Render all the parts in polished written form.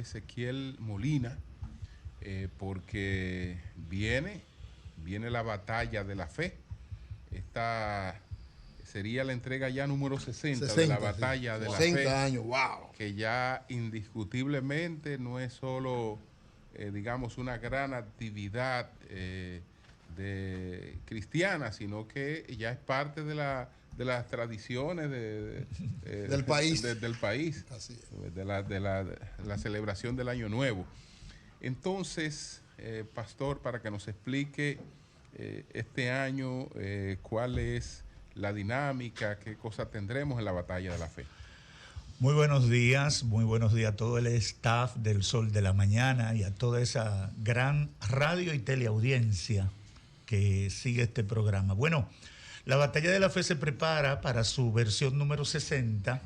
Ezequiel Molina, porque viene la batalla de la fe. Esta sería la entrega ya número 60 de la batalla de la fe. 60 años, wow. Que ya indiscutiblemente no es solo, digamos, una gran actividad cristiana, sino que ya es parte de las tradiciones del país. Del país. Así es. De la celebración del Año Nuevo. Entonces, pastor, para que nos explique este año cuál es la dinámica, qué cosa tendremos en la batalla de la fe. Muy buenos días a todo el staff del Sol de la Mañana y a toda esa gran radio y teleaudiencia que sigue este programa. Bueno, la batalla de la fe se prepara para su versión número 60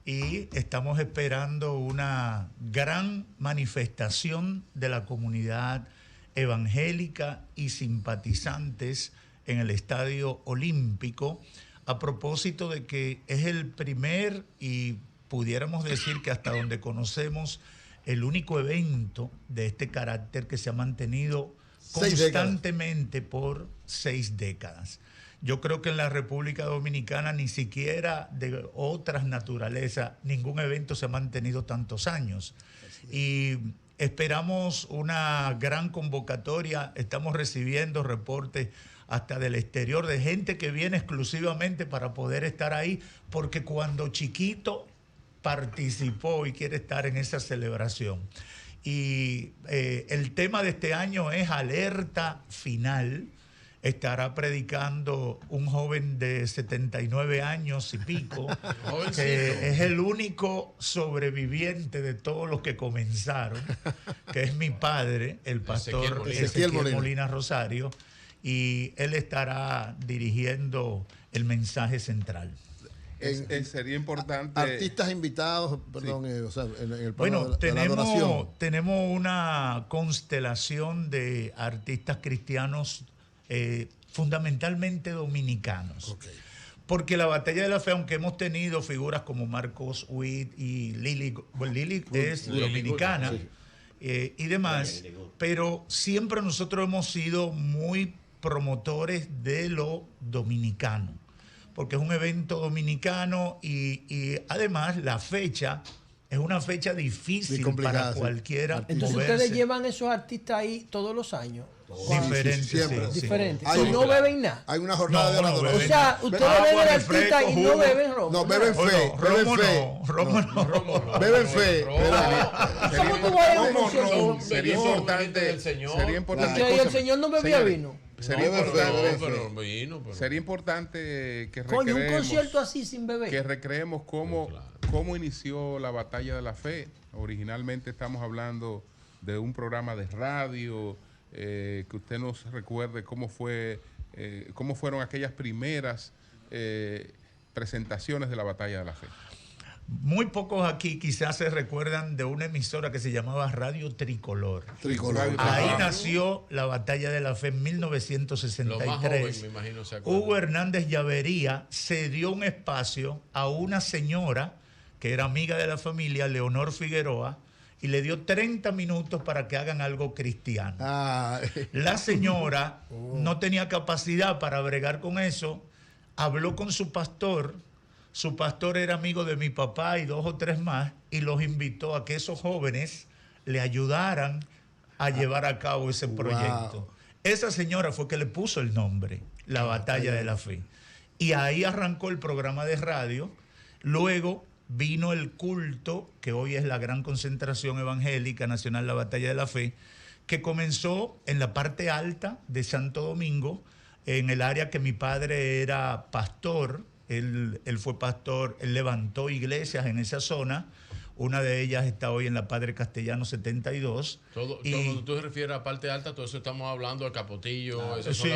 y estamos esperando una gran manifestación de la comunidad evangélica y simpatizantes en el Estadio Olímpico, a propósito de que es el primer y pudiéramos decir que hasta donde conocemos el único evento de este carácter que se ha mantenido constantemente por 6 décadas. Yo creo que en la República Dominicana ni siquiera de otras naturalezas ningún evento se ha mantenido tantos años. Y esperamos una gran convocatoria, estamos recibiendo reportes hasta del exterior de gente que viene exclusivamente para poder estar ahí, porque cuando chiquito participó y quiere estar en esa celebración. Y el tema de este año es alerta final. Estará predicando un joven de 79 años y pico, que es el único sobreviviente de todos los que comenzaron, que es mi padre, el pastor Ezequiel Molina Rosario, y él estará dirigiendo el mensaje central. Sería importante. Artistas invitados, perdón, sí. O sea, en el bueno, tenemos una constelación de artistas cristianos fundamentalmente dominicanos. Okay. Porque la batalla de la fe, aunque hemos tenido figuras como Marcos Witt y Lili es dominicana y demás, pero siempre nosotros hemos sido muy promotores de lo dominicano, porque es un evento dominicano y además la fecha es una fecha difícil para cualquiera. Entonces ustedes llevan esos artistas ahí todos los años. Diferentes. Y no beben nada. Hay una jornada de oradores. O sea, ustedes beben artistas y no beben romo. No, beben fe. Beben fe. Sería importante. Que el señor no bebía vino. Sería importante que recreemos, un concierto así sin beber. Que recreemos cómo inició la batalla de la fe. Originalmente estamos hablando de un programa de radio, que usted nos recuerde cómo fueron aquellas primeras presentaciones de la batalla de la fe. Muy pocos aquí quizás se recuerdan de una emisora que se llamaba Radio Tricolor. Ahí nació la Batalla de la Fe en 1963. Lo más joven, me imagino, se acuerda. Hugo Hernández Llavería cedió un espacio a una señora que era amiga de la familia, Leonor Figueroa, y le dio 30 minutos para que hagan algo cristiano. La señora no tenía capacidad para bregar con eso, habló con su pastor. Su pastor era amigo de mi papá y 2 o 3 más, y los invitó a que esos jóvenes le ayudaran a llevar a cabo ese proyecto. Esa señora fue que le puso el nombre, la Batalla de la Fe. Y ahí arrancó el programa de radio. Luego vino el culto, que hoy es la gran concentración evangélica nacional, la Batalla de la Fe, que comenzó en la parte alta de Santo Domingo, en el área que mi padre era pastor. Él fue pastor, él levantó iglesias en esa zona. Una de ellas está hoy en la Padre Castellano 72. Cuando tú te refieres a parte alta, todo eso estamos hablando de Capotillo. Sí,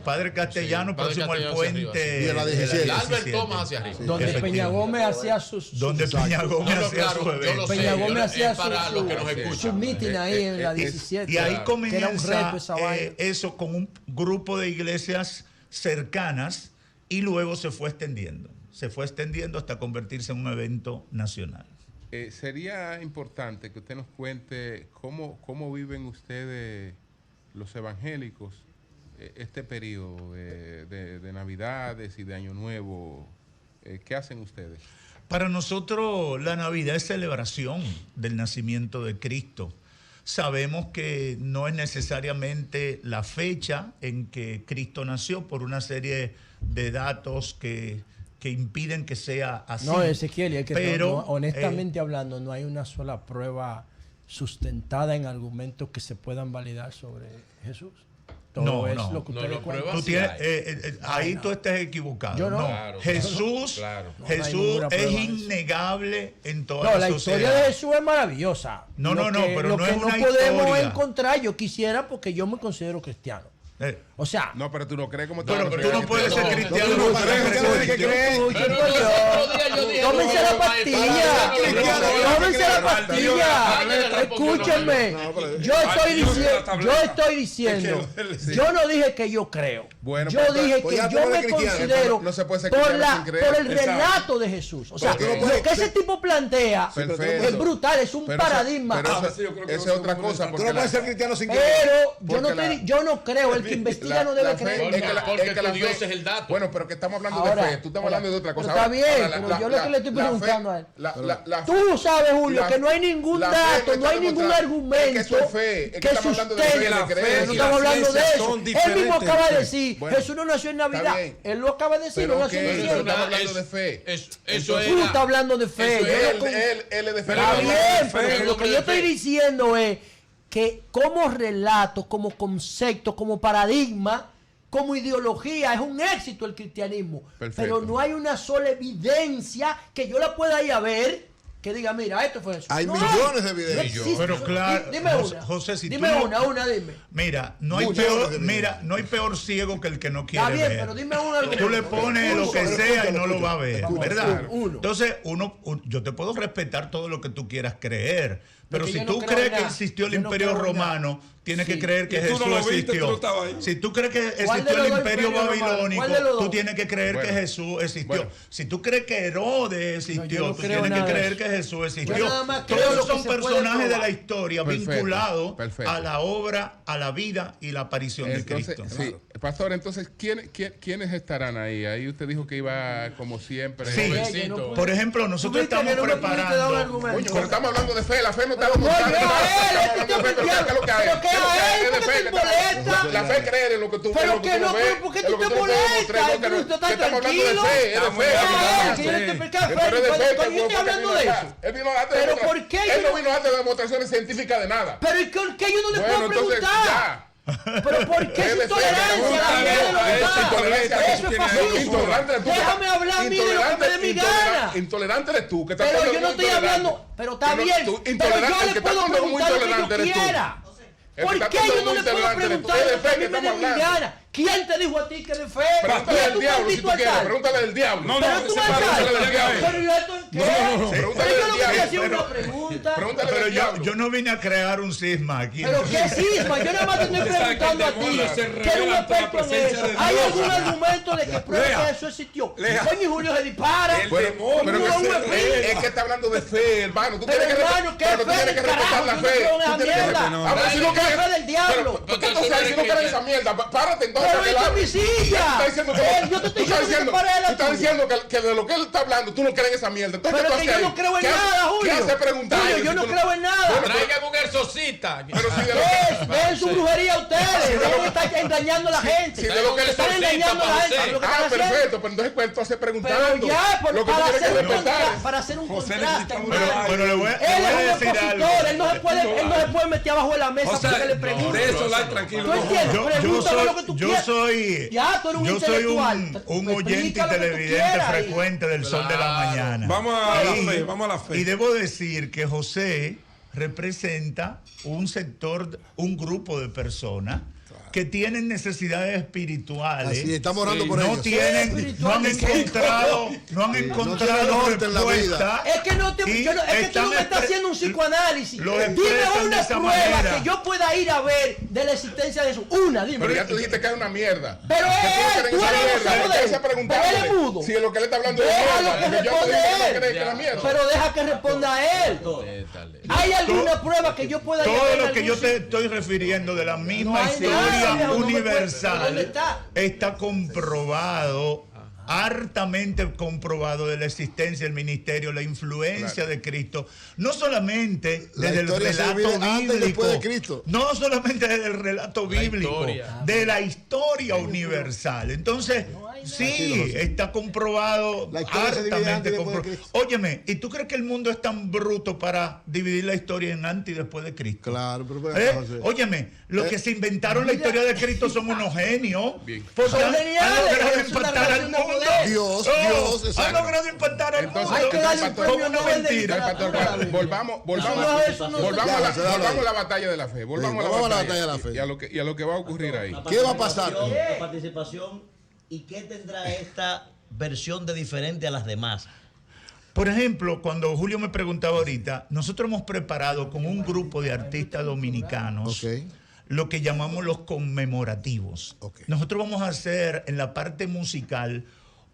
Padre Castellano, próximo al puente. El Albert Thomas hacia arriba. Donde Peña Gómez hacía sus... Donde Peña Gómez hacía su evento. Peña Gómez hacía su meeting ahí en la 17. Y ahí comienza eso con un grupo de iglesias cercanas. Y luego se fue extendiendo hasta convertirse en un evento nacional. sería importante que usted nos cuente cómo viven ustedes, los evangélicos, este periodo de Navidades y de Año Nuevo. ¿Qué hacen ustedes? Para nosotros la Navidad es celebración del nacimiento de Cristo. Sabemos que no es necesariamente la fecha en que Cristo nació por una serie de datos que impiden que sea así. No, Ezequiel, es que pero, honestamente hablando, no hay una sola prueba sustentada en argumentos que se puedan validar sobre Jesús. Todo es lo que ustedes lo cuentan. pruebas. Tú tienes, ahí tú estás equivocado. Yo no. Claro, Jesús, claro. No hay Jesús ninguna es prueba de eso. innegable en toda No, la la sociedad. historia de Jesús es maravillosa. No, Lo no, que- pero lo no que es una podemos historia. encontrar, yo quisiera, porque yo me considero cristiano. O sea, No, pero tú no crees como Pero tú no puedes ser cristiano. No, no puedes ser cristiano tiene que cristiano. creer. Pero los otros días yo dije, tómense la pastilla. Tómense la pastilla. Escúchenme. Yo estoy diciendo. Yo no dije que yo creo. Bueno, Yo pues, dije pues que ya tú yo no me eres cristiano. considero No se puede ser por cristiano sin creer. por el Exacto. relato de Jesús. O sea, Pero lo que ese tipo plantea Perfecto. es brutal, es un Pero eso- paradigma. pero eso- esa es otra cosa. Tú Porque no puedes ser cristiano sin creer. Pero Porque yo no creo, el que investiga no debe fe- creer. Porque- es que la- porque es que la tu Dios fe- es el dato. Bueno, pero que estamos hablando Ahora, de fe. Tú estás hablando de otra cosa. pero está Ahora, bien, ahora, pero yo lo que le estoy la fe- preguntando a él. la Tú sabes, Julio, la- que no hay ningún la fe dato, me no hay está ningún demostrando- argumento es que eso es fe, es que que estamos hablando de fe, sustente. de No creencia. estamos hablando de eso. son Él mismo diferentes. acaba de decir, Bueno, Jesús no nació en Navidad. bien. Él lo acaba de decir, Pero no nació en ok, diciembre. estamos hablando de fe. Eso Tú estás hablando de fe. eso yo es no con- Él es de fe. Está bien, pero fe, lo que hombre yo de estoy fe. diciendo es que como relato, como concepto, como paradigma, como ideología, es un éxito el cristianismo. Perfecto. Pero no hay una sola evidencia que yo la pueda ir a ver que diga, mira, esto fue eso. Hay No millones de evidencias. No existe. Pero claro, Dime José- una. José, si dime tú no- una, dime. Mira, no hay Muchas peor, horas de vida. mira, no hay peor ciego que el que no quiere Está bien, ver. pero dime un argumento. Tú le pones Uno lo que solo. sea y no lo va a ver, Vamos, ¿verdad? uno. Entonces, yo te puedo respetar todo lo que tú quieras creer, pero Porque si yo no tú creo crees en que nada. existió el Yo no Imperio creo en Romano, tienes Sí. que creer que Y tú no Jesús lo viste, existió. tú no estabas ahí. Si tú crees que ¿Cuál de existió los el dos Imperio imperios romanos? babilónico, ¿Cuál de los tú dos? tienes que creer Bueno. que Jesús existió. Bueno. Si tú crees que Herodes existió, yo no tú creo tienes nada que de creer eso. que Jesús existió. Yo nada más creo lo Todos que son se puede personajes de probar. la historia Perfecto, vinculados perfecto. a la obra, a la vida y la aparición de Entonces, Cristo. sí, pastor, entonces, ¿quiénes estarán ahí? Ahí usted dijo que iba como siempre. Sí. Jovencito. Por ejemplo, nosotros Tuviste que estamos no me pudiste dar un preparando. argumento. Coño, pero estamos hablando de fe, la fe no está No, demostrando yo a nada. él, Estamos este hablando de fe, tipo pero ¿qué es lo que hay? pero ¿qué a él? ¿Qué es de ¿Por qué fe te que estamos- molesta? La fe cree en lo que tú Pero en lo que no, ves, pero ¿por qué en tú lo que te no puedes molestas? demostrar, no, Pero tú estás que estamos hablando de tranquilo. fe, es de fe. Ah, que yo te expliqué a Pero es de Félix, fe, cuando yo estoy hablando de eso. Él vino a darte Pero demostraciones. ¿por qué Él yo no vino a darte demostraciones científicas de nada. Pero ¿y por qué yo no le Bueno, puedo entonces, preguntar? ya. Pero ¿por qué Es esa de fe, intolerancia pregunta, a la vida de los es demás? intolerancia, Eso es tú tienes- fascismo. intolerante eres tú. Déjame hablar a mí de lo que me dé mi gana. Intolerante eres tú. Que estás Pero hablando yo no de estoy intolerante. hablando, pero está Que no- bien. tú, Pero intolerante, yo el le que está puedo hablando como preguntar lo que intolerante yo eres tú. quiera. El que ¿Por está qué hablando yo no como le puedo intolerante eres tú. preguntar Es de lo que fe a que mí me estamos dé mi hablando. gana? ¿Quién te dijo a ti que de fe? Pregúntale ¿Quién del tu diablo si maldito tú quieres. alcalde? Pregúntale del diablo. No, Pero no, tú ese me párrafo alcalde. lo deja ahí. Pero ¿y esto qué? Pregúntale Pero yo del lo que estoy diablo. haciendo es una pregunta. Pregúntale Pero del diablo. yo no vine a crear un cisma aquí. Pero qué cisma, yo nada más te estoy Usted sabe que el preguntando a ti, demonio se que eres un revela ante la experto en presencia eso. de ¿Hay Dios. algún argumento de que pruebe Lea. que eso existió? Lea. Coño, y Julio se dispara. El Pero demonio que Uno se me revela. es que está hablando de fe, hermano. Tú Pero, tienes que hermano, ¿qué pero tú fe tienes del que respetar carajo? la Yo no fe. creo en esa Tú tienes que mierda. respetar- Ah, pero si no ¿Qué crees- fe del diablo? Pero, ¿por qué tú sabes si no crees en esa mierda? Párate entonces. Pero que esta la- es mi silla. Tú estás diciendo que Yo te estoy tú estás diciendo que pare la tú estás tuya. diciendo que de lo que él está hablando, tú no crees en esa mierda. Entonces, Pero ¿qué que tú yo haces no ahí? creo en ¿Qué haces- nada, Julio. ¿Qué hace preguntando? Julio, yo si no tú creo en nada. Bueno, Traigan un exorcista. pero si de lo Dejen que... su brujería ustedes. Dejen de estar engañando a la gente. si de lo que él Están exorcista engañando a la para gente. José. Lo que Ah, están haciendo. perfecto, pero entonces pues entonces preguntando. Pero ya, lo que tú para tienes que hacer un respetar. para hacer un José contraste, necesita hermano. Pero le voy a Él es un decir algo. opositor, él no se puede meter abajo de la mesa O sea, porque le preguntan. de eso, like, tranquilo. ¿Tú no entiendes? jodas. Pregúntame lo que tú quieras. soy Ya, tú eres un yo soy intelectual. un oyente y Explica lo que tú televidente quieras. frecuente del Sol de la Claro. Mañana. Vamos a la Y- fe, vamos a la fe. Y debo decir que José representa un sector, un grupo de personas que tienen necesidades espirituales. Así, estamos orando por no ellos. tienen, no han encontrado norte en la respuesta. Es que no te, y yo no- es que tú no me estás haciendo un psicoanálisis. lo Dime expresan de una esa prueba manera. que yo pueda ir a ver de la existencia de eso. Una, dime. Pero ya tú dijiste que es una mierda. Pero Que es él, tú tú no crees eres esa mierda. vocero de él. Empieza a Pero él es preguntarle mudo. si es lo que le está hablando es Déjalo mierda. que Porque yo te responda dije que no él. crees que es la mierda. Pero deja que responda él. ¿Hay alguna prueba que yo pueda ir a ver Todo en lo que algún yo te sitio? estoy refiriendo de la misma No hay nada, historia viejo, no me puede- universal ¿Dónde está? está comprobado, hartamente comprobado, de la existencia del ministerio, la influencia de Cristo, no solamente La desde el historia se relato divide antes y bíblico, después de Cristo. no solamente desde el relato bíblico, historia. de la historia universal. Entonces, sí, está comprobado, La historia se divide antes hartamente y después de comprobado. Cristo. Óyeme, ¿y tú crees que el mundo es tan bruto para dividir la historia en antes y después de Cristo? Claro, pero José. Óyeme, los que se inventaron la historia de Cristo son unos genios. Bien. Porque Son han geniales, logrado es una impactar al relación de mundo. poder. Dios, Han exacto. logrado impactar al Entonces, mundo. Hay que darle un Pastor, premio como una Nobel de mentira. Pastor, literatura. volvamos Eso no se a llama. la batalla de la fe. Volvamos vamos a la batalla de la fe. y a lo que va a ocurrir ahí. ¿Qué va a pasar? La participación y qué tendrá esta versión de diferente a las demás. Por ejemplo, cuando Julio me preguntaba ahorita, nosotros hemos preparado con un grupo de artistas dominicanos Ok. lo que llamamos los conmemorativos. Ok. Nosotros vamos a hacer en la parte musical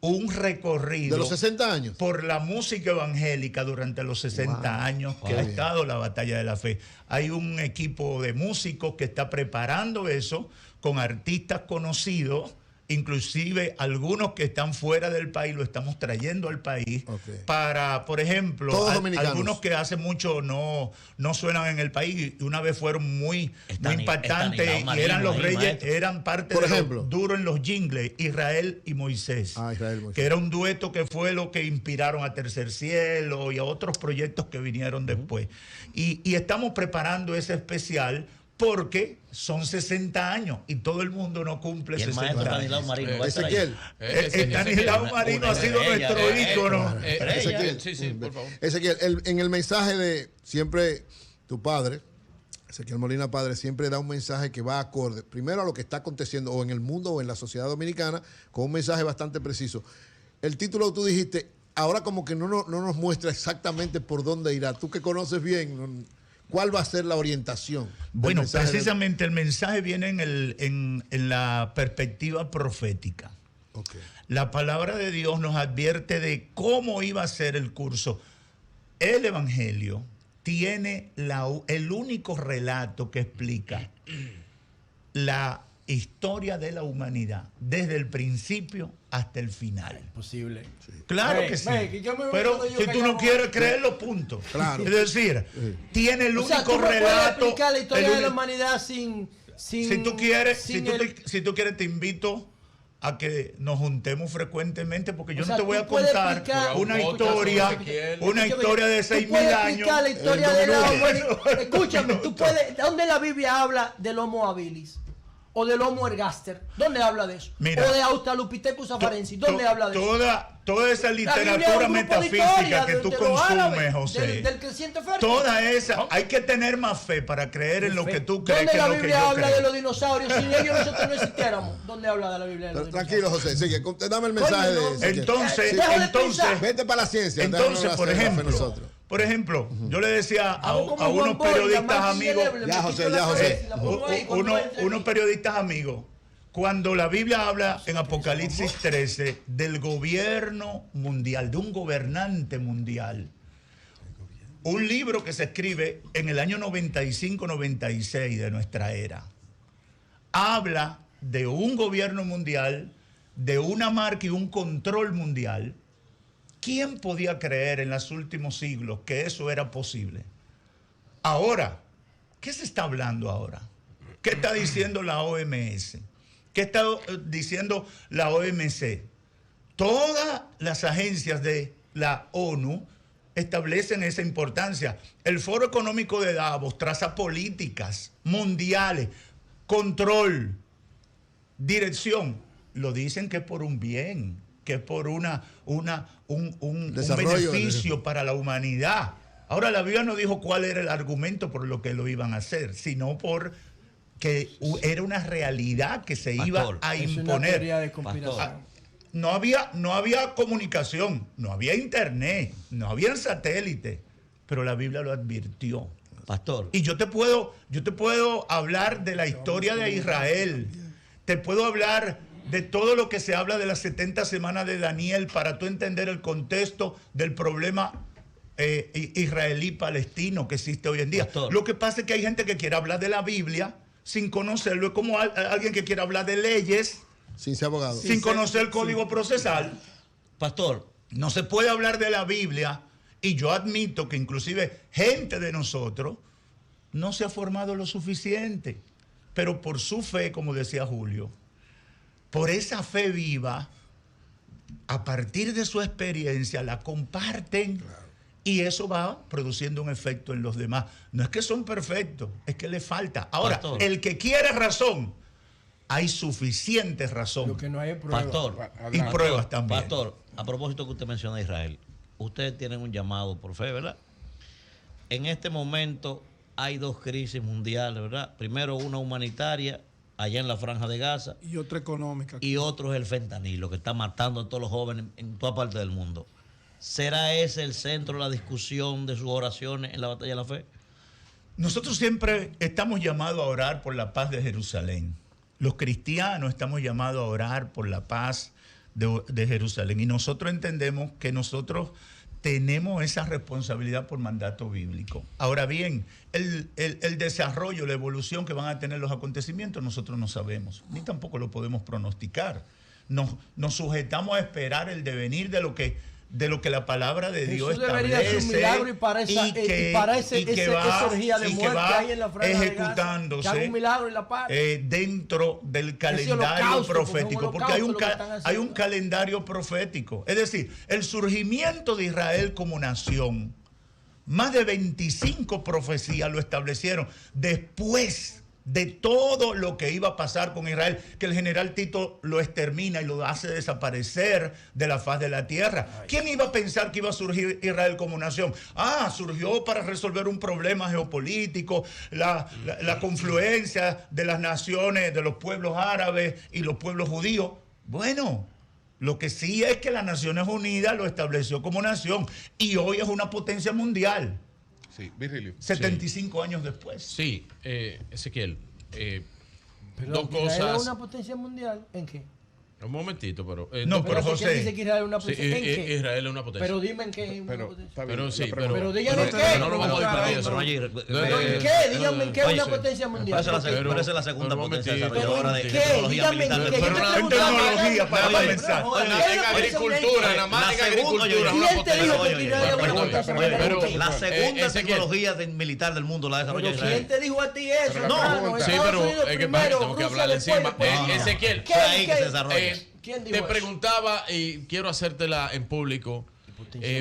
un recorrido De los 60 años. por la música evangélica durante los 60 años que ha estado la batalla de la fe. Hay un equipo de músicos que está preparando eso con artistas conocidos, inclusive algunos que están fuera del país, lo estamos trayendo al país Ok. para, por ejemplo, Todos dominicanos. algunos que hace mucho no suenan en el país y una vez fueron muy impactantes Estanislao y eran Marino los ahí, reyes, maestro. eran parte Por de ejemplo. los duros en los jingles, Israel y Moisés. Israel, Moisés. Que era un dueto que fue lo que inspiraron a Tercer Cielo y a otros proyectos que vinieron después. Y estamos preparando ese especial porque son 60 años y todo el mundo no cumple Y el 60 maestro años. Estanislao Marino va a estar ahí. Ezequiel. Estanislao Marino ha sido nuestro ícono. Ezequiel. Sí, sí, por favor. Ezequiel, en el mensaje de siempre tu padre, Ezequiel Molina padre, siempre da un mensaje que va acorde, primero a lo que está aconteciendo o en el mundo o en la sociedad dominicana, con un mensaje bastante preciso. El título tú dijiste, ahora como que no nos muestra exactamente por dónde irá. Tú que conoces bien, ¿cuál va a ser la orientación? del Bueno, mensaje de- precisamente el mensaje viene en la perspectiva profética. Ok. La palabra de Dios nos advierte de cómo iba a ser el curso. El Evangelio tiene el único relato que explica la historia de la humanidad desde el principio hasta el final. Posible. Claro Ve, que sí. ve, que yo me voy Pero cuando yo si tú callado. no quieres creerlo, punto. Claro. Es decir, tiene el O sea, único tú me puedes relato. explicar la historia el de la uni- humanidad sin si tú quieres, sin si tú quieres, te invito a que nos juntemos frecuentemente, porque yo O sea, no te voy tú a puedes contar explicar- una Escúchame, historia, Ezequiel. una historia de Tú 6.000 puedes años. explicar la historia en del dos Homo minutos. Escúchame, tú puedes. ¿Dónde la Biblia habla del Homo habilis? O del Homo ergaster. ¿Dónde habla de eso? Mira, o de Australopithecus afarensis. ¿Dónde habla de eso? Toda esa La Biblia es literatura un grupo de metafísica historia que de- tú de los consumes, árabes, José. del creciente fértil. Toda esa, hay que tener más fe para creer en lo que tú crees ¿Dónde que es la lo que Biblia yo habla de creo. los dinosaurios? Sin ellos nosotros no existiéramos. ¿Dónde habla de la Biblia de los Pero dinosaurios? tranquilo, José, sigue, dame el mensaje Coño, de no. Ezequiel. Entonces, Deja de entonces, pensar. Vete para la ciencia. entonces, déjanos por hacer la fe ejemplo, nosotros. yo le decía a Hago como unos Juan Boy, periodistas la Marx amigos, Celebre, Ya, me José, quito la ya, José. cabeza, la pongo ahí cuando entre unos mí. periodistas amigos, cuando la Biblia habla en Apocalipsis 13 del gobierno mundial, de un gobernante mundial, un libro que se escribe en el año 95-96 de nuestra era, habla de un gobierno mundial, de una marca y un control mundial. ¿Quién podía creer en los últimos siglos que eso era posible? Ahora, ¿qué se está hablando ahora? ¿Qué está diciendo la OMS? ¿Qué está diciendo la OMC? Todas las agencias de la ONU establecen esa importancia. El Foro Económico de Davos traza políticas mundiales, control, dirección. Lo dicen que es por un bien, que es por un Desarrollo. beneficio para la humanidad. Ahora, la Biblia no dijo cuál era el argumento por lo que lo iban a hacer, sino por que era una realidad que se iba a Es una imponer. teoría de conspiración. No había comunicación, no había internet, no había satélite, pero la Biblia lo advirtió. Pastor. Y yo te puedo hablar de la historia de Israel, te puedo hablar de todo lo que se habla de las 70 semanas de Daniel para tú entender el contexto del problema israelí-palestino que existe hoy en día. Pastor. Lo que pasa es que hay gente que quiere hablar de la Biblia sin conocerlo, es como alguien que quiere hablar de leyes Sin ser abogado. sin conocer el código procesal. Pastor. No se puede hablar de la Biblia, y yo admito que inclusive gente de nosotros no se ha formado lo suficiente, pero por su fe, como decía Julio, por esa fe viva, a partir de su experiencia la comparten, y eso va produciendo un efecto en los demás. No es que son perfectos, es que le falta. Ahora, Pastor. el que quiere razón, hay suficiente razón. Lo que no hay es prueba. Pastor. Y pruebas también. Pastor, a propósito que usted menciona a Israel, ustedes tienen un llamado por fe, ¿verdad? En este momento hay dos crisis mundiales, ¿verdad? Primero una humanitaria allá en la Franja de Gaza Y otra económica. y otro es el fentanilo que está matando a todos los jóvenes en toda parte del mundo. ¿Será ese el centro de la discusión de sus oraciones en la batalla de la fe? Nosotros siempre estamos llamados a orar por la paz de Jerusalén. Los cristianos estamos llamados a orar por la paz de Jerusalén. Y nosotros entendemos que nosotros tenemos esa responsabilidad por mandato bíblico. Ahora bien, el desarrollo, la evolución que van a tener los acontecimientos, nosotros no sabemos, ni tampoco lo podemos pronosticar. Nos sujetamos a esperar el devenir de lo que la palabra de Dios Jesús debería establece, hacer un milagro y para esa orgía de muerte que hay en la Franja de Gaza, ejecutándose, que haga un milagro en la paz. dentro del calendario holocausto, profético, porque hay un lo que están haciendo. hay un calendario profético. Es decir, el surgimiento de Israel como nación, más de 25 profecías lo establecieron después de todo lo que iba a pasar con Israel, que el general Tito lo extermina y lo hace desaparecer de la faz de la tierra. ¿Quién iba a pensar que iba a surgir Israel como nación? Surgió para resolver un problema geopolítico, la confluencia de las naciones, de los pueblos árabes y los pueblos judíos. Bueno, lo que sí es que las Naciones Unidas lo estableció como nación y hoy es una potencia mundial. Sí, Virgilio. 75 años después. Sí, Ezequiel. Pero Dos Israel cosas. es una potencia mundial, ¿en qué? Un momentito, pero. No, Pero José, ¿quién dice que Israel es una Sí, potencia? ¿En qué? Israel es una potencia. Pero dime en qué es una Pero, potencia. está bien, Pero sí, la pregunta. Pero díganme pero qué. no lo vamos a ir para eso. ¿Pero en qué? Díganme en qué es una Oye, potencia mundial. Pero esa es la Pero segunda un potencia momentito. desarrolladora de ¿Pero en qué? tecnología Dígame en militar. qué. Pero Yo te en pregunto, tecnología, para oye, comenzar. oye, En ¿qué es una potencia agricultura, mundial? nada más en La segunda, agricultura. oye, una ¿Quién te dijo potencia. que Israel es una Pero- potencia pero- mundial? pero- La segunda Ezequiel. tecnología militar del mundo la desarrolla Pero Israel. ¿quién te dijo a ti eso? Pero la hermano? pregunta- Sí, Estados pero Unidos es que primero, tengo que Rusia hablar después, encima. después. Ezequiel, Fue ahí que se desarrolla. ¿Quién dijo Te eso? preguntaba y quiero hacértela en público.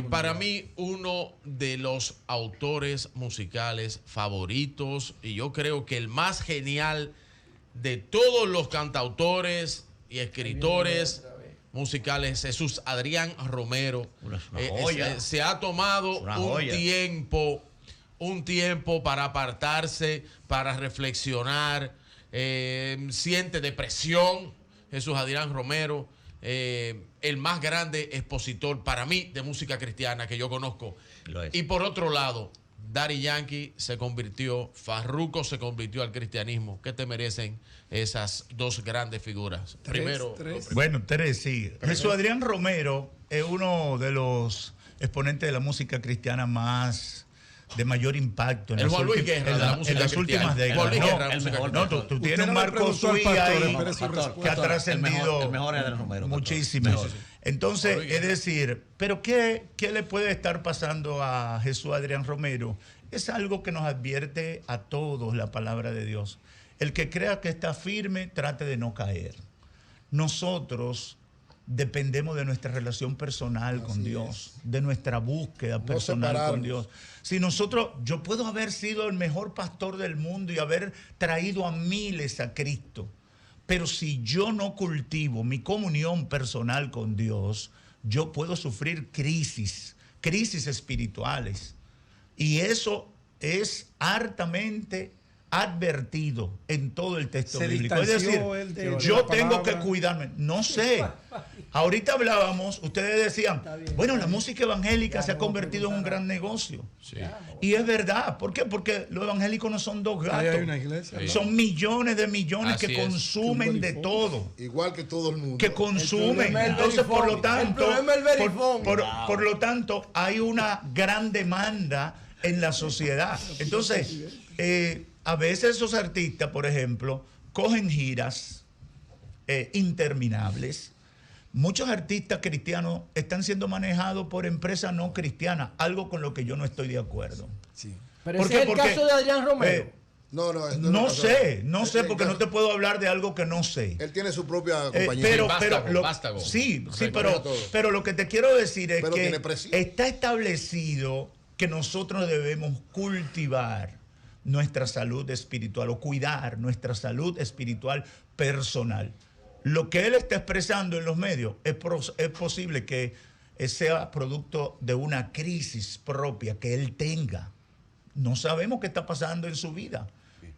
Para mí, uno de los autores musicales favoritos, y yo creo que el más genial de todos los cantautores y escritores musicales, Jesús Adrián Romero. Una joya. Se ha tomado Una un joya. tiempo para apartarse, para reflexionar. Siente depresión, Jesús Adrián Romero. El más grande expositor para mí de música cristiana que yo conozco. Lo es. Y por otro lado, Daddy Yankee se convirtió, Farruko se convirtió al cristianismo. ¿Qué te merecen esas dos grandes figuras? Primero, Bueno, Teresa, sí. Jesús Adrián Romero es uno de los exponentes de la música cristiana de mayor impacto en El las, Juan Luis Guerra de la en música las cristiana. últimas décadas. Juan Luis No, Guerra, música mejor. cristiana. tú Usted tienes no un le Marco preguntó al Suí pastor, ahí espere su que respuesta. ha trascendido El mejor es Adrián Romero. muchísimo. Mejor. Entonces, es decir, ¿pero qué le puede estar pasando a Jesús Adrián Romero? Es algo que nos advierte a todos la palabra de Dios. El que crea que está firme, trate de no caer. Nosotros dependemos de nuestra relación personal con Dios, de nuestra búsqueda personal con separarnos. Dios. Si yo puedo haber sido el mejor pastor del mundo y haber traído a miles a Cristo, pero si yo no cultivo mi comunión personal con Dios, yo puedo sufrir crisis espirituales. Y eso es hartamente advertido en todo el texto Se bíblico. Es decir, distanció yo de la tengo que palabra. cuidarme. No sé. Ahorita hablábamos, ustedes decían, bueno, la música evangélica se ha convertido en un gran negocio. Sí. Y es verdad. ¿Por qué? Porque los evangélicos no son dos Ahí gatos. hay una iglesia. Sí. Son millones de millones Así que es. consumen de todo. Igual que todo el mundo. Que consumen. problema es el Entonces, por lo verifone. tanto, El problema es el verifone. por lo tanto, hay una gran demanda en la sociedad. Entonces, a veces esos artistas, por ejemplo, cogen giras interminables. Muchos artistas cristianos están siendo manejados por empresas no cristianas, algo con lo que yo no estoy de acuerdo. Sí. Pero ¿Por ese qué? es el Porque, caso de Adrián Romero. No sé, porque no te puedo hablar de algo que no sé. Él tiene su propia compañía. Vástago. Sí, Correcto. pero lo que te quiero decir es Pero tiene que presión. está establecido que nosotros debemos cultivar nuestra salud espiritual o cuidar nuestra salud espiritual personal. Lo que él está expresando en los medios es posible que sea producto de una crisis propia que él tenga. No sabemos qué está pasando en su vida,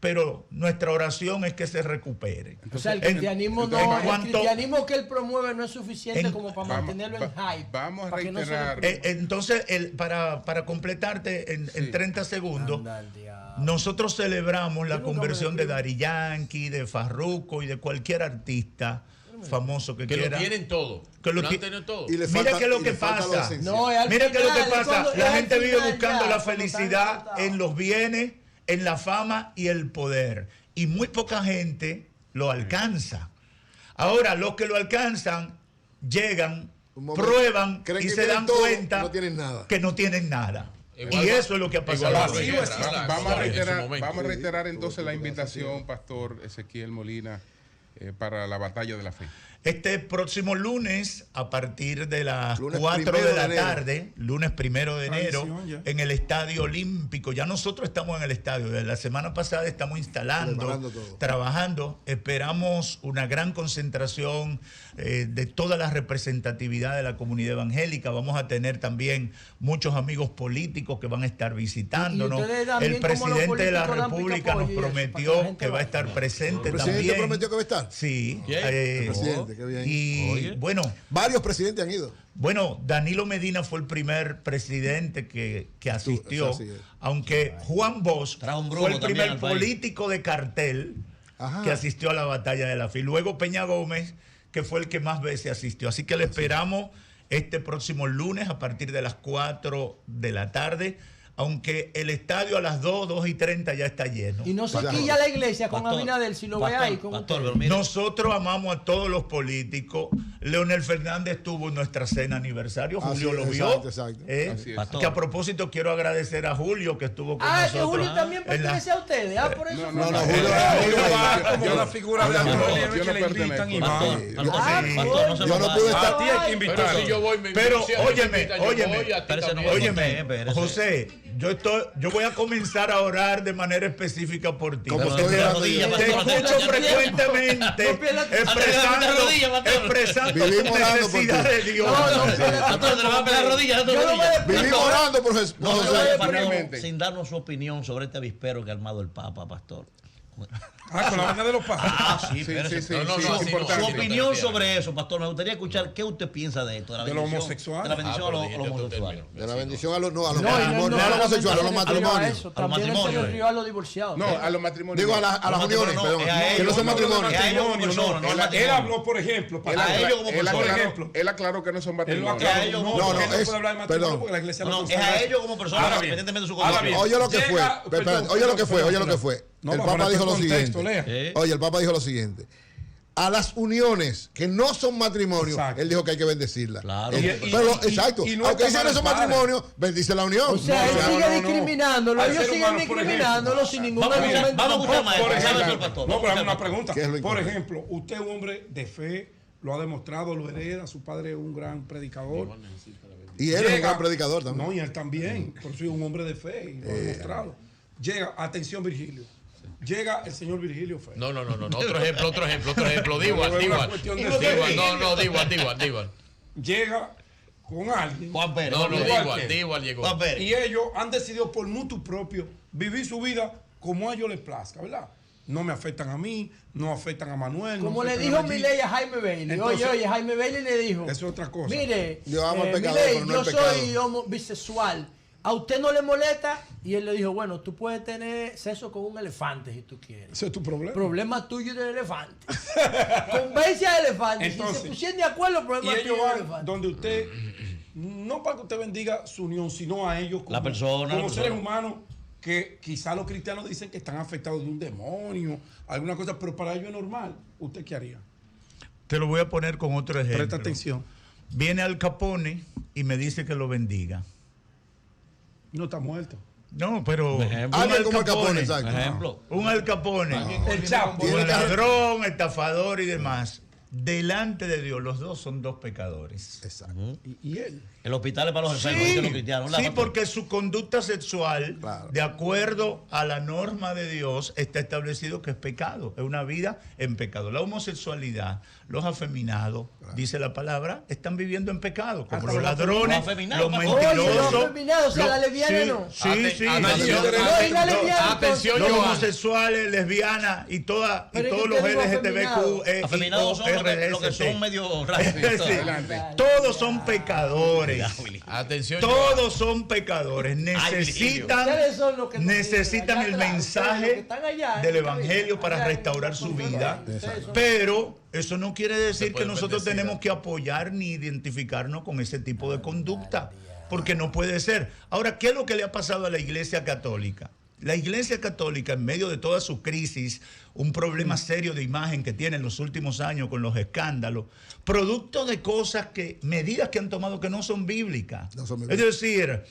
pero nuestra oración es que se recupere. O sea, el cristianismo, el cristianismo que él promueve no es suficiente como para mantenerlo en hype. Vamos a para que no se reiterar. Entonces, para completarte en 30 segundos, Anda al diablo. nosotros celebramos la Yo nunca conversión me de Daddy Yankee, de Farruko y de cualquier artista famoso que Que quiera. lo tienen todo. Que lo Lo han ti- tenido todo. Y le Mira falta- qué es lo y que le falta pasa. esencial. No, es al Mira qué es lo que final, pasa. cuando- La es gente al vive final buscando ya, la cuando están felicidad derrotados. en los bienes, en la fama y el poder. Y muy poca gente lo alcanza. Ahora, los que lo alcanzan llegan, Un momento. prueban Creen y que se tienen dan todo, cuenta no tienen nada. que no tienen nada. Igual y va- eso es lo que ha pasado. igual va hoy. a ser, ¿verdad? Vamos a En su reiterar, momento. vamos a reiterar entonces la invitación, Pastor Ezequiel Molina, para la batalla de la fe. Este próximo lunes, a partir de las Lunes 4 primero de de la enero. tarde, lunes 1 de enero, Tradición ya. en el Estadio Olímpico. Ya nosotros estamos en el estadio. Desde la semana pasada estamos instalando, Preparando todo. trabajando. Esperamos una gran concentración de toda la representatividad de la comunidad evangélica. Vamos a tener también muchos amigos políticos que van a estar visitándonos. Y ustedes también, El como los presidente de la políticos, dan República nos pica-pollo y eso, para que la prometió gente que va a vaya. estar presente ¿El presidente también. prometió que va a estar? Sí. ¿Quién? El presidente, qué bien. Y Oye. bueno, Varios presidentes han ido. Danilo Medina fue el primer presidente que asistió, así es. aunque Juan Bosch Trajo un brujo fue el también primer al país. político de cartel Ajá. que asistió a la batalla de la FI. Luego Peña Gómez, que fue el que más veces asistió. Así que le esperamos este próximo lunes a partir de las 4 de la tarde, aunque el estadio a las 2:30 ya está lleno. Y no se Pastor. quilla la iglesia con Pastor, Abinader si lo ve pastor, ahí con pastor, ustedes. pero mire, Nosotros amamos a todos los políticos. Leonel Fernández tuvo en nuestra cena aniversario. Así Julio es, lo vio. exacto. Así es. pastor, Que a propósito quiero agradecer a Julio que estuvo con Ah, que nosotros. Julio también en la- pertenece a ustedes. Ah, por eso. No, no, Julio va va. como yo una no- figura de yo no- alto yo relieve no que le invitan y pertenezco. va. pastor, no se Yo nos no pude vaya. estar. A ti hay que Pero invitar. si yo voy, me Pero, invitan, si a mí me óyeme, invitan, yo óyeme. voy, a ti Espérese, también. no, Óyeme, espérese. José, yo voy a comenzar a orar de manera específica por ti. Como Porque estoy te- orando yo. te pastor, escucho ya frecuentemente No pierdas- expresando de rodillas, pastor. tu Vivimos orando por necesidad ti. de Dios. Pastor, se le va a pegar rodillas, Yo no me rodillas. Vivimos orando por Jesús. No, José. no, Simplemente. sin darnos su opinión sobre este avispero que ha armado el Papa, pastor. Ah, con la vaina de los pájaros. Sí, Sí, espérese. sí, sí, No, no, sí, no, es sí, no. importante. Su Sí, opinión sí, sobre eso, pastor. Me gustaría escuchar qué usted piensa de esto. De los homosexuales. De la bendición pero a dijiste los otro homosexuales. término. De la bendición a los no, a los No, y matrimonios, no a los homosexuales, a los matrimonios. Eso, también él se matrimonios. refirió a los divorciados. No, a los matrimonios. Digo a las uniones, no, perdón. es a Que ellos, no son no, matrimonios. es a ellos como Matrimonio, persona, no. no al Él matrimonio. habló, por ejemplo, Él a ellos como él persona. por aclaró- ejemplo. él aclaró que no son él lo matrimonios. aclaró. ellos No, como- porque no, él no es- puede hablar de matrimonio perdón. porque la iglesia No, no no, es a consagra ellos como personas, Ahora bien, independientemente de su ahora condición. bien, Oye lo que fue. llega- Espérate, oye lo que fue, oye lo que fue. No, El para Papa ponerte dijo lo en contexto, siguiente. lea. Oye, el Papa dijo lo siguiente. A las uniones que no son matrimonios, Exacto. él dijo que hay que bendecirlas. Claro. Pero, exacto. y no Aunque está dicen que son mal, matrimonios, bendice la unión. O sea, él No, sigue no, no. discriminándolo. Al Ellos ser siguen humano, por discriminándolo sin ningún Vamos a argumento. escuchar tampoco. maestro. Por ¿Sabe ejemplo, el pastor? no, Vamos pero a hay una escuchar, pregunta. ¿Qué es lo Por importante? ejemplo, usted es un hombre de fe, lo ha demostrado, lo hereda, su padre es un gran predicador. Y él es un gran predicador también. No, y él también, por eso es un hombre de fe y lo ha demostrado. Llega, atención Virgilio, llega el señor Virgilio Fe. No. Otro ejemplo. Diwan. Es una cuestión de fe. No, Diwan. Llega con alguien. Juan Pérez. No, Igual que- Diwan llegó. Juan Pérez. Y ellos han decidido por mutuo propio vivir su vida como a ellos les plazca, ¿verdad? No me afectan a mí, no afectan a Manuel. Como le dijo Milei a Jaime Bailey. Entonces, oye, Jaime Bailey le dijo. Eso es otra cosa. Mire, Yo amo al pecador, Milei, pero no yo el pecado. soy bisexual. ¿A usted no le molesta? Y él le dijo, bueno, tú puedes tener sexo con un elefante si tú quieres. Ese es tu problema. Problema tuyo y del elefante. Convence al elefante. Entonces, si se pusieran de acuerdo, Y problema tuyo ellos y del van elefante. donde usted, no para que usted bendiga su unión, sino a ellos como, La persona, como la seres persona. humanos que quizás los cristianos dicen que están afectados de un demonio, alguna cosa, pero para ellos es normal. ¿Usted qué haría? Te lo voy a poner con otro ejemplo. Presta atención. Viene Al Capone y me dice que lo bendiga. No está muerto. No, pero un Ejemplo. Alguien como Al Capone, exacto. Ejemplo. un Al Capone, El Chapo. un ladrón, estafador y demás. Delante de Dios, los dos son dos pecadores. Exacto. Y él. El hospital es para los enfermos, dicen los cristianos. Sí, porque su conducta sexual, Claro. de acuerdo a la norma de Dios, está establecido que es pecado, es una vida en pecado. La homosexualidad, los afeminados, dice la palabra, están viviendo en pecado, como Hasta los los ladrones, afeminados, los pastor. Oye, mentirosos. los afeminados, o sea, la lesbiana no. Sí, sí. Atención, No, y la lesbiana, atención, Los Joan. homosexuales, lesbianas y todos Pero es que los usted dijo LGTBQ, Afeminados son los que son medio raros. Sí, todos son pecadores. Atención, Joan. Todos son pecadores. Necesitan, Ustedes son los que nos necesitan sirven, el allá atrás, mensaje ustedes los que están allá, del en la Evangelio cabina, para allá en restaurar la su cultura, vida. ustedes son- Pero eso no quiere decir que pueden nosotros bendecir. tenemos que apoyar ni identificarnos con ese tipo de conducta. Porque no puede ser. Ahora, ¿qué es lo que le ha pasado a la Iglesia Católica? La Iglesia Católica, en medio de toda su crisis, un problema serio de imagen que tiene en los últimos años con los escándalos, producto de cosas medidas que han tomado que no son bíblicas. No son Es bíblicas. decir,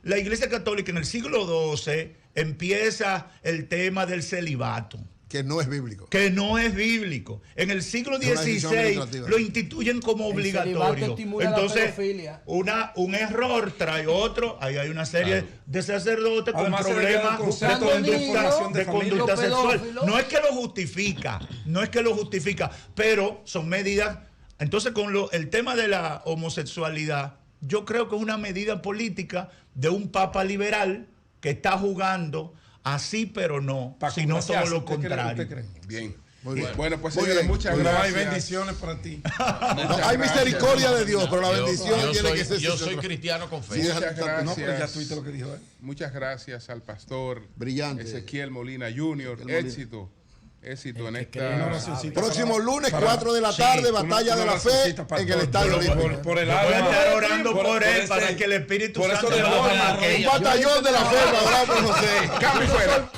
la Iglesia Católica en el siglo XII empieza el tema del celibato, Que no es bíblico. que no es bíblico. En el siglo Es una decisión XVI administrativa. lo instituyen como El celibato obligatorio. estimula la Entonces, pedofilia. un error trae otro. Ahí hay una serie de sacerdotes con Además, se le da problemas el concepto de información de de familia. conducta Los sexual. pedófilos. No es que lo justifica, no es que lo justifica, pero son medidas. Entonces, con el tema de la homosexualidad, yo creo que es una medida política de un papa liberal que está jugando así, pero no, Para sino todo congraciarse. lo ¿Usted cree? contrario. ¿Usted cree? Bien. Muy bien. Bueno, pues Muy señores, bien. muchas Muy bien. Hay gracias. bendiciones para ti. No, hay misericordia de Dios, pero la bendición Yo tiene soy, que ser. yo soy cristiano con fe. Sí, Muchas exacto. No, pero ya gracias. tuviste lo que dijo él. Muchas gracias al pastor Brillante. Ezequiel Molina Jr. Molina. Éxito en Una esta. oracioncita Próximo para- lunes, para- 4 de la tarde, Batalla una de la Fe oracioncita para en el todos. Estadio Por- Olímpico. por el Yo voy a alma. estar orando por él ese- para que el Espíritu por eso Santo de baje Juan en Arroyo. Un aquella. batallón de la fe para orar por José. Cambio y fuera.